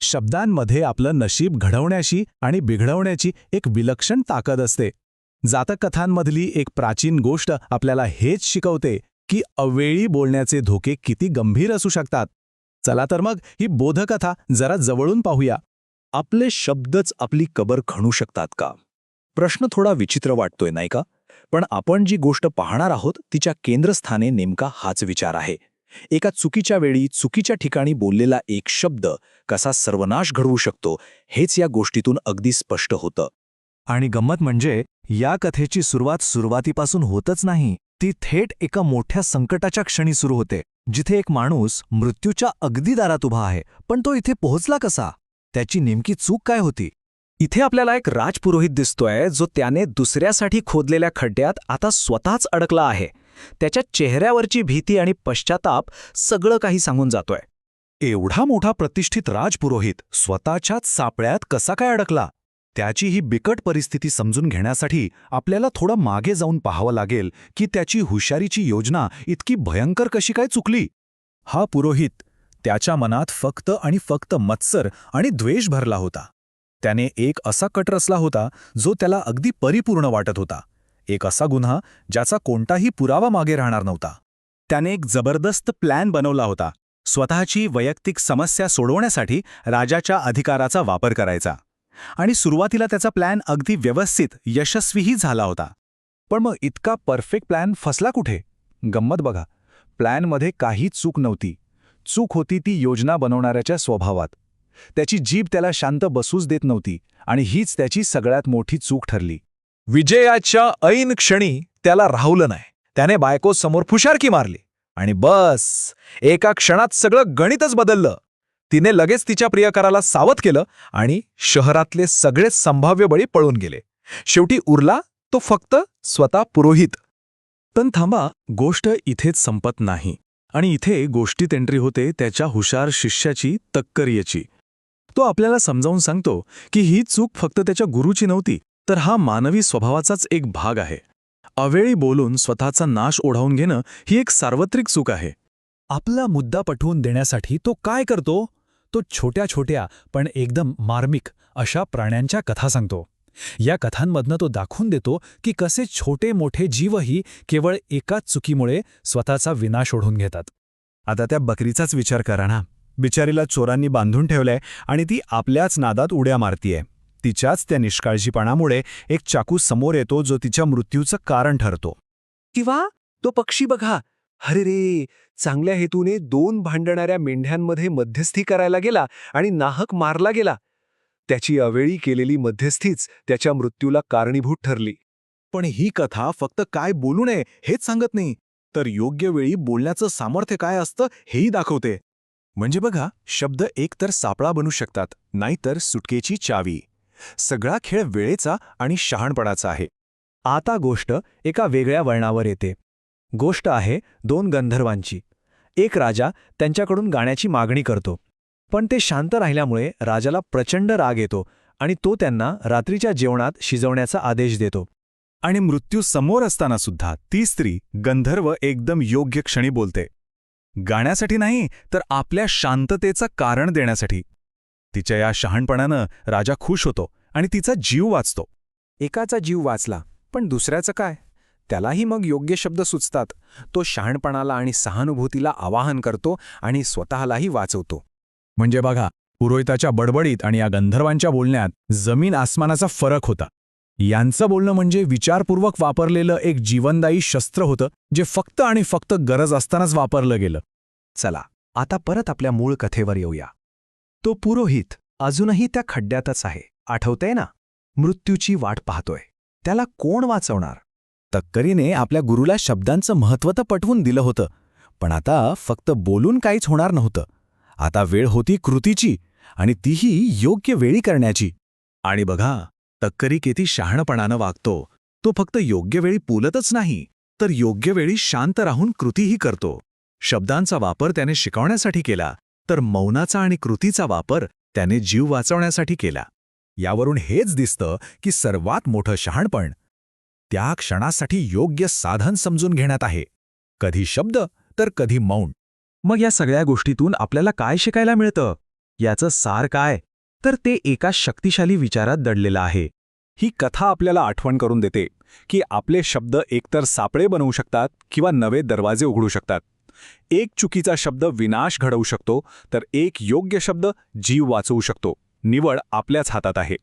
शब्दांमध्ये आपलं नशीब घडवण्याची आणि बिघडवण्याची एक विलक्षण ताकद असते. जातककथांमधली एक प्राचीन गोष्ट आपल्याला हेच शिकवते की अवेळी बोलण्याचे धोके किती गंभीर असू शकतात. चला तर मग ही बोधकथा जरा जवळून पाहूया. आपले शब्दच आपली कबर खणू शकतात का? प्रश्न थोडा विचित्र वाटतोय नाही का? पण आपण जी गोष्ट पाहणार आहोत तिच्या केंद्रस्थानी नेमका हाच विचार आहे. एका चुकीच्या वेळी चुकीच्या ठिकाणी बोललेला एक शब्द कसा सर्वनाश घडवू शकतो हेच या गोष्टीतून अगदी स्पष्ट होतं. आणि गंमत म्हणजे या कथेची सुरुवात सुरुवातीपासून होतच नाही. ती थेट एका मोठ्या संकटाच्या क्षणी सुरू होते, जिथे एक माणूस मृत्यूच्या अगदी दारात उभा आहे. पण तो इथे पोहोचला कसा? त्याची नेमकी चूक काय होती? इथे आपल्याला एक राजपुरोहित दिसतोय जो त्याने दुसऱ्यासाठी खोदलेल्या खड्ड्यात आता स्वतःच अडकला आहे. त्याच्या चेहऱ्यावरची भीती आणि पश्चाताप सगळं काही सांगून जातोय. एवढा मोठा प्रतिष्ठित राजपुरोहित स्वतःच्याच सापळ्यात कसा काय अडकला? त्याची ही बिकट परिस्थिती समजून घेण्यासाठी आपल्याला थोडं मागे जाऊन पाहावं लागेल की त्याची हुशारीची योजना इतकी भयंकर कशी काय चुकली. हा पुरोहित, त्याच्या मनात फक्त आणि फक्त मत्सर आणि द्वेष भरला होता. त्याने एक असा कट रचला होता जो त्याला अगदी परिपूर्ण वाटत होता. एक असा गुन्हा ज्याचा कोणताही पुरावा मागे राहणार नव्हता. त्याने एक जबरदस्त प्लॅन बनवला होता. स्वतःची वैयक्तिक समस्या सोडवण्यासाठी राजाच्या अधिकाराचा वापर करायचा. आणि सुरुवातीला त्याचा प्लॅन अगदी व्यवस्थित यशस्वीही झाला होता. पण मग इतका परफेक्ट प्लॅन फसला कुठे? गंमत बघा, प्लॅनमध्ये काहीच चूक नव्हती. चूक होती ती योजना बनवणाऱ्याच्या स्वभावात. त्याची जीभ त्याला शांत बसूच देत नव्हती आणि हीच त्याची सगळ्यात मोठी चूक ठरली. विजयाच्या ऐन क्षणी त्याला राहुलं नाही. त्याने बायकोसमोर फुशारकी मारली आणि बस, एका क्षणात सगळं गणितच बदललं. तिने लगेच तिच्या प्रियकराला सावध केलं आणि शहरातले सगळेच संभाव्य बळी पळून गेले. शेवटी उरला तो फक्त स्वतः पुरोहित. पण थांबा, गोष्ट इथेच संपत नाही. आणि इथे गोष्टीत एंट्री होते त्याच्या हुशार शिष्याची, तक्करीची. तो आपल्याला समजावून सांगतो की ही चूक फक्त त्याच्या गुरूची नव्हती, तर हा मानवी स्वभावाचाच एक भाग आहे. अवेळी बोलून स्वतःचा नाश ओढावून घेणं ही एक सार्वत्रिक चूक आहे. आपला मुद्दा पटवून देण्यासाठी तो काय करतो? तो छोट्या छोट्या पण एकदम मार्मिक अशा प्राण्यांच्या कथा सांगतो. या कथांमधनं तो दाखवून देतो की कसे छोटे मोठे जीवही केवळ एकाच चुकीमुळे स्वतःचा विनाश ओढून घेतात. आता त्या बकरीचाच विचार करा ना. बिचारीला चोरांनी बांधून ठेवलंय आणि ती आपल्याच नादात उड्या मारतीये. तिच्याच त्या निष्काळजीपणामुळे एक चाकू समोर येतो जो तिच्या मृत्यूचं कारण ठरतो. किंवा तो पक्षी बघा, अरे रे, चांगल्या हेतूने 2 भांडणाऱ्या मेंढ्यांमध्ये मध्यस्थी करायला गेला आणि नाहक मारला गेला. त्याची अवेळी केलेली मध्यस्थीच त्याच्या मृत्यूला कारणीभूत ठरली. पण ही कथा फक्त काय बोलू नये हेच सांगत नाही, तर योग्य वेळी बोलण्याचं सामर्थ्य काय असतं हेही दाखवते. म्हणजे बघा, शब्द एकतर सापळा बनू शकतात, नाहीतर सुटकेची चावी. सगळा खेळ वेळेचा आणि शहाणपणाचा आहे. आता गोष्ट एका वेगळ्या वळणावर येते. गोष्ट आहे 2 गंधर्वांची. एक राजा त्यांच्याकडून गाण्याची मागणी करतो. पण ते शांत राहिल्यामुळे राजाला प्रचंड राग येतो आणि तो त्यांना रात्रीच्या जेवणात शिजवण्याचा आदेश देतो. आणि मृत्यू समोर असताना सुद्धा ती स्त्री, गंधर्व, एकदम योग्य क्षणी बोलते. गाण्यासाठी नाही, तर आपल्या शांततेचं कारण देण्यासाठी. तिच्या या शहाणपणानं राजा खुश होतो आणि तिचा जीव वाचतो. एकाचा जीव वाचला, पण दुसऱ्याचं काय? त्यालाही मग योग्य शब्द सुचतात. तो शहाणपणाला आणि सहानुभूतीला आवाहन करतो आणि स्वतःलाही वाचवतो. म्हणजे बघा, पुरोहिताच्या बडबडीत आणि या गंधर्वांच्या बोलण्यात जमीन आसमानाचा फरक होता. यांचं बोलणं म्हणजे विचारपूर्वक वापरलेलं एक जीवनदायी शस्त्र होतं, जे फक्त आणि फक्त गरज असतानाच वापरलं गेलं. चला, आता परत आपल्या मूळ कथेवर येऊया. तो पुरोहित अजूनही त्या खड्ड्यातच आहे. आठवतंय ना? मृत्यूची वाट पाहतोय. त्याला कोण वाचवणार? तक्करीने आपल्या गुरूला शब्दांचं महत्त्व तर पटवून दिलं होतं, पण आता फक्त बोलून काहीच होणार नव्हतं. आता वेळ होती कृतीची, आणि तीही योग्य वेळी करण्याची. आणि बघा, तक्करी किती शहाणपणानं वागतो. तो फक्त योग्य वेळी बोलतच नाही, तर योग्य वेळी शांत राहून कृतीही करतो. शब्दांचा वापर त्याने शिकवण्यासाठी केला, तर मौनाचा आणि कृतीचा वापर त्याने जीव वाचवण्यासाठी केला. यावरून हेच दिसतं की सर्वात मोठं शहाणपण त्या क्षणासाठी योग्य साधन समजून घेण्यात आहे. कधी शब्द, तर कधी मौन. मग या सगळ्या गोष्टीतून आपल्याला काय शिकायला मिळतं? याचं सार काय? तर ते एका शक्तिशाली विचारात दडलेलं आहे. ही कथा आपल्याला आठवण करून देते की आपले शब्द एकतर सापळे बनवू शकतात किंवा नवे दरवाजे उघडू शकतात. एक चुकीचा शब्द विनाश घडवू शकतो, तर एक योग्य शब्द जीव वाचवू शकतो. निवड आपल्याच हातात आहे.